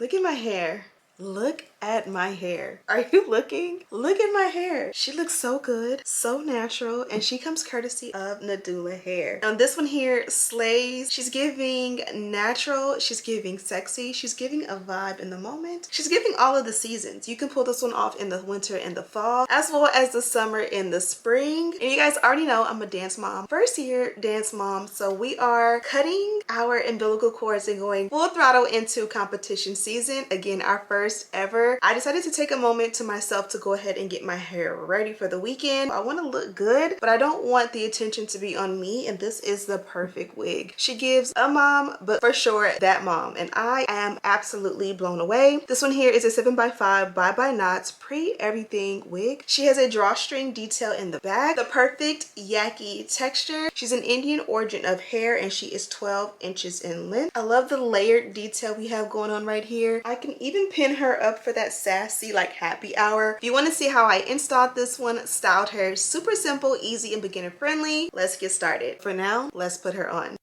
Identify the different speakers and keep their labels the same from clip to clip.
Speaker 1: Look at my hair. Look at my hair. Are you looking? Look at my hair. She looks so good, so natural, and she comes courtesy of Nadula hair. Now this one here slays. She's giving natural, she's giving sexy, she's giving a vibe in the moment. She's giving all of the seasons. You can pull this one off in the winter and the fall, as well as the summer and the spring. And you guys already know I'm a dance mom, first year dance mom, so we are cutting our umbilical cords and going full throttle into competition season. Again, our first ever. I decided to take a moment to myself to go ahead and get my hair ready for the weekend. I want to look good, but I don't want the attention to be on me, and this is the perfect wig. She gives a mom, but for sure that mom, and I am absolutely blown away. This one here is a 7x5 bye-bye knots pre-everything wig. She has a drawstring detail in the back, the perfect yaki texture. She's an Indian origin of hair, and she is 12 inches in length. I love the layered detail we have going on right here. I can even pin her up for that sassy like happy hour. If you want to see how I installed this one, styled her, super simple, easy, and beginner friendly, let's get started. For now, let's put her on.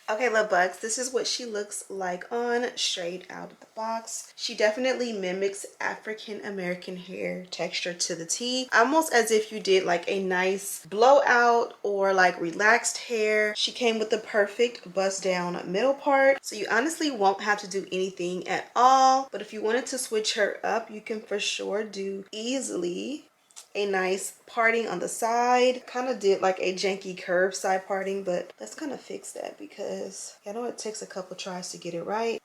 Speaker 1: Okay, love bugs, this is what she looks like on straight out of the box. She definitely mimics African American hair texture to the T, almost as if you did like a nice blowout or like relaxed hair. She came with the perfect bust down middle part, so you honestly won't have to do anything at all. But if you wanted to switch her up, you can for sure do easily a nice parting on the side. Kind of did like a janky curve side parting, but let's kind of fix that because I know it takes a couple tries to get it right.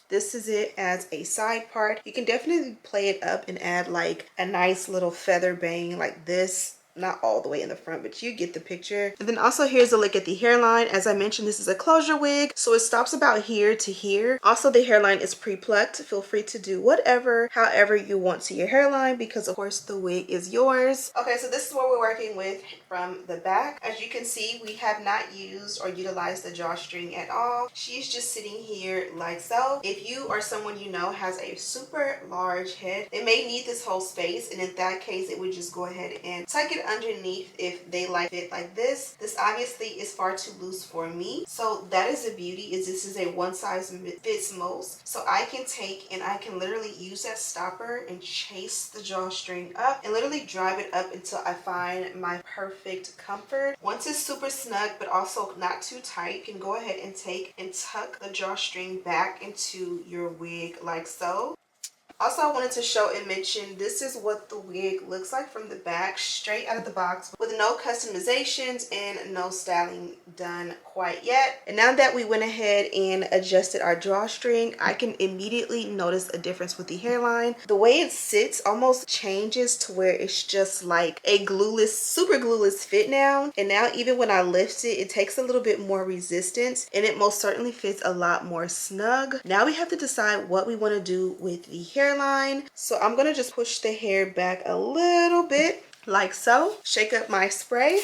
Speaker 1: This is it as a side part. You can definitely play it up and add like a nice little feather bang like this. Not all the way in the front, but you get the picture. And then also here's a look at the hairline. As I mentioned, this is a closure wig, so it stops about here to here. Also, the hairline is pre-plucked. Feel free to do whatever, however you want to your hairline, because of course the wig is yours. Okay, so this is what we're working with from the back. As you can see, we have not used or utilized the drawstring at all. She's just sitting here like so. If you or someone you know has a super large head, they may need this whole space, and in that case, it would just go ahead and tuck it underneath if they like it like this. This obviously is far too loose for me, so that is the beauty, is this is a one size fits most. So I can take and I can literally use that stopper and chase the drawstring up and literally drive it up until I find my perfect comfort. Once it's super snug but also not too tight, you can go ahead and take and tuck the drawstring back into your wig like so. Also, I wanted to show and mention this is what the wig looks like from the back, straight out of the box, with no customizations and no styling done quite yet. And now that we went ahead and adjusted our drawstring, I can immediately notice a difference with the hairline. The way it sits almost changes to where it's just like a glueless, super glueless fit now. And now even when I lift it, it takes a little bit more resistance, and it most certainly fits a lot more snug. Now we have to decide what we want to do with the hairline. So I'm gonna just push the hair back a little bit like so, shake up my spray,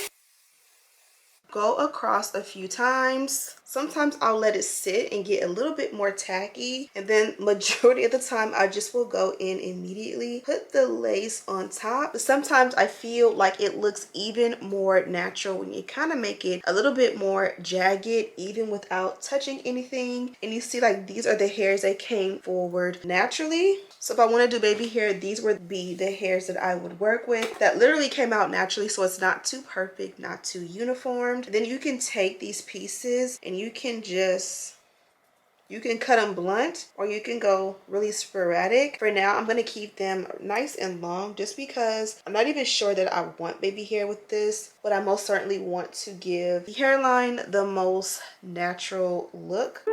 Speaker 1: go across a few times. Sometimes I'll let it sit and get a little bit more tacky, and then majority of the time I just will go in immediately, put the lace on top. But sometimes I feel like it looks even more natural when you kind of make it a little bit more jagged even without touching anything. And you see like these are the hairs that came forward naturally. So if I want to do baby hair, these would be the hairs that I would work with that literally came out naturally, so it's not too perfect, not too uniformed. Then you can take these pieces and you can cut them blunt, or you can go really sporadic. For now, I'm going to keep them nice and long just because I'm not even sure that I want baby hair with this, but I most certainly want to give the hairline the most natural look.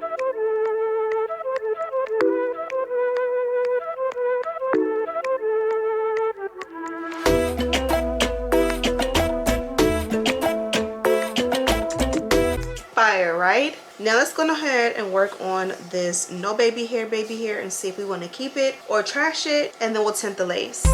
Speaker 1: Fire, right? Now let's go ahead and work on this no baby hair and see if we want to keep it or trash it, and then we'll tint the lace.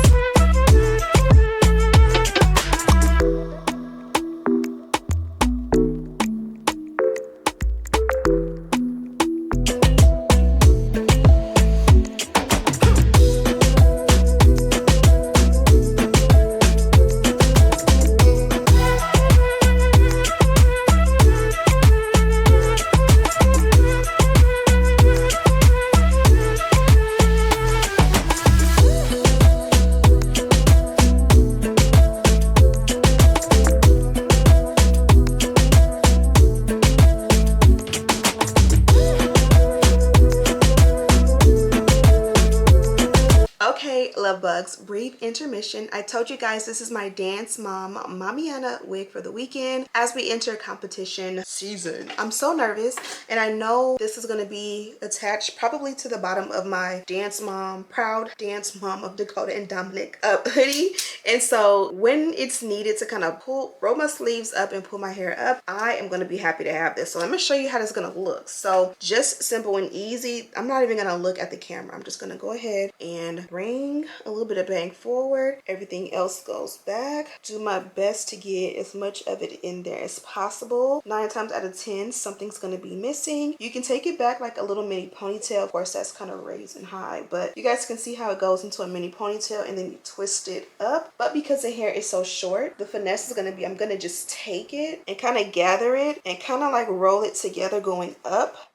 Speaker 1: love bugs, brief intermission. I told you guys this is my dance mom Mamiana wig for the weekend as we enter competition season. I'm so nervous, and I know this is going to be attached probably to the bottom of my dance mom, proud dance mom of Dakota and Dominic hoodie. And so when it's needed to kind of roll my sleeves up and pull my hair up, I am going to be happy to have this. So let me show you how this is going to look. So just simple and easy. I'm not even going to look at the camera. I'm just going to go ahead and bring a little bit of bang forward. Everything else goes back. Do my best to get as much of it in there as possible. 9 times out of 10, something's going to be missing. You can take it back like a little mini ponytail. Of course, that's kind of raised and high, but you guys can see how it goes into a mini ponytail and then you twist it up. But because the hair is so short, the finesse is going to be, I'm going to just take it and kind of gather it and kind of like roll it together going up,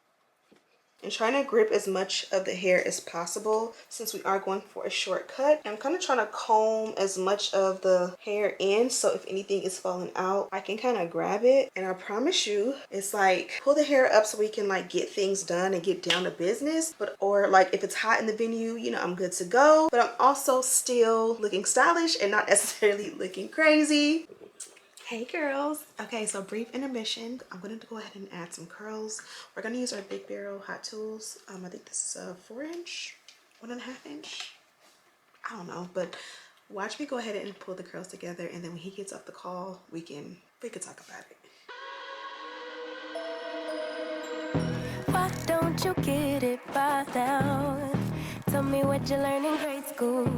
Speaker 1: and trying to grip as much of the hair as possible since we are going for a shortcut. I'm kind of trying to comb as much of the hair in, so if anything is falling out, I can kind of grab it. And I promise you, it's like pull the hair up so we can like get things done and get down to business. But or like if it's hot in the venue, you know, I'm good to go, but I'm also still looking stylish and not necessarily looking crazy. Hey girls. Okay, so brief intermission. I'm going to go ahead and add some curls. We're going to use our Big Barrel Hot Tools. I think this is a 4-inch, 1.5 inch. I don't know, but watch me go ahead and pull the curls together, and then when he gets off the call, we can talk about it.
Speaker 2: Why don't you get it by now? Tell me what you learned in grade school.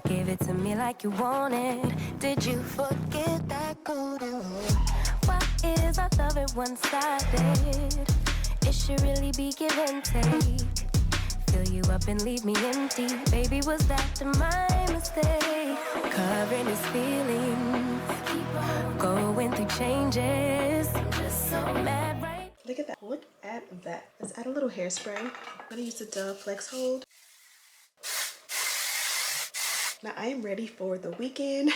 Speaker 2: Give it to me like you want it. Did you forget that code? Why is our love it one-sided? It should really be give and take. Fill you up and leave me empty. Baby, was that my mistake? Covering his feelings, going through changes. I'm just so mad, right?
Speaker 1: Look at that. Look at that. Let's add a little hairspray. I'm going to use the Dove Flex Hold. Now I am ready for the weekend.